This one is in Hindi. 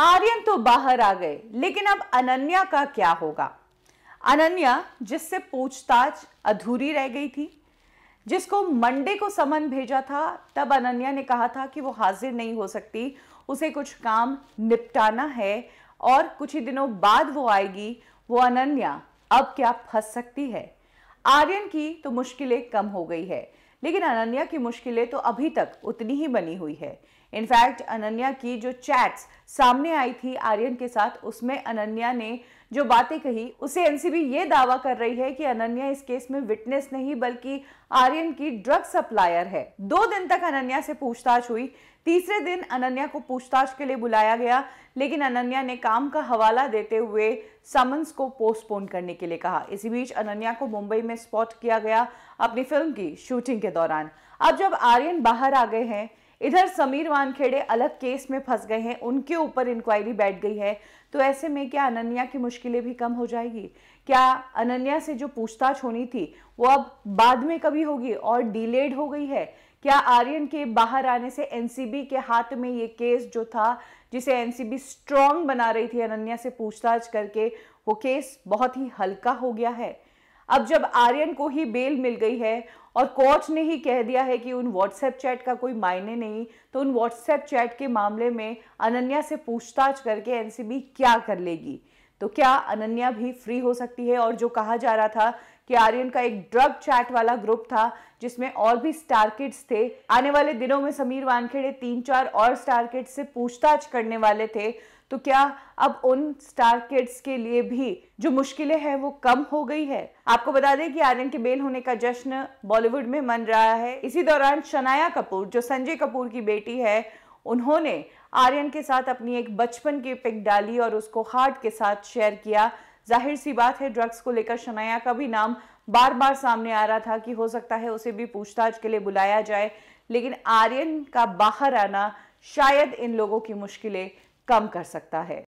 आर्यन तो बाहर आ गए, लेकिन अब अनन्या का क्या होगा? अनन्या, जिससे पूछताछ अधूरी रह गई थी, जिसको मंडे को समन भेजा था, तब अनन्या ने कहा था कि वो हाजिर नहीं हो सकती, उसे कुछ काम निपटाना है और कुछ ही दिनों बाद वो आएगी। वो अनन्या अब क्या फंस सकती है? आर्यन की तो मुश्किलें कम हो गई है, लेकिन अनन्या की मुश्किलें तो अभी तक उतनी ही बनी हुई है। इनफैक्ट अनन्या की जो चैट्स सामने आई थी आर्यन के साथ, उसमें अनन्या ने जो बातें कही, उसे एनसीबी ये दावा कर रही है कि अनन्या इस केस में विटनेस नहीं बल्कि आर्यन की ड्रग सप्लायर है। 2 दिन तक अनन्या से पूछताछ हुई। तीसरे दिन अनन्या को पूछताछ के लिए बुलाया गया, लेकिन अनन्या ने काम का हवाला देते हुए समन्स को पोस्टपोन करने के लिए कहा। इसी बीच अनन्या को मुंबई में स्पॉट किया गया अपनी फिल्म की शूटिंग के दौरान। अब जब आर्यन बाहर आ गए हैं, इधर समीर वानखेड़े अलग केस में फंस गए हैं, उनके ऊपर इंक्वायरी बैठ गई है, तो ऐसे में क्या अनन्या की मुश्किलें भी कम हो जाएगी? क्या अनन्या से जो पूछताछ होनी थी वो अब बाद में कभी होगी और डिलेड हो गई है? क्या आर्यन के बाहर आने से एनसीबी के हाथ में ये केस जो था, जिसे एनसीबी स्ट्रॉन्ग बना रही थी अनन्या से पूछताछ करके, वो केस बहुत ही हल्का हो गया है? अब जब आर्यन को ही बेल मिल गई है और कोर्ट ने ही कह दिया है कि उन व्हाट्सएप चैट का कोई मायने नहीं, तो उन व्हाट्सएप चैट के मामले में अनन्या से पूछताछ करके एनसीबी क्या कर लेगी? तो क्या अनन्या भी फ्री हो सकती है? और जो कहा जा रहा था कि आर्यन का एक ड्रग चैट वाला ग्रुप था जिसमें और भी स्टार किड्स थे, आने वाले दिनों में समीर वानखेड़े 3-4 और स्टार किड्स से पूछताछ करने वाले थे, तो क्या अब उन स्टार किड्स के लिए भी जो मुश्किलें हैं वो कम हो गई है? आपको बता दें कि आर्यन के बेल होने का जश्न बॉलीवुड में मन रहा है। इसी दौरान शनाया कपूर, जो संजय कपूर की बेटी है, उन्होंने आर्यन के साथ अपनी एक बचपन की पिक डाली और उसको हार्ट के साथ शेयर किया। जाहिर सी बात है, ड्रग्स को लेकर शनाया का भी नाम बार बार सामने आ रहा था कि हो सकता है उसे भी पूछताछ के लिए बुलाया जाए, लेकिन आर्यन का बाहर आना शायद इन लोगों की मुश्किलें कम कर सकता है।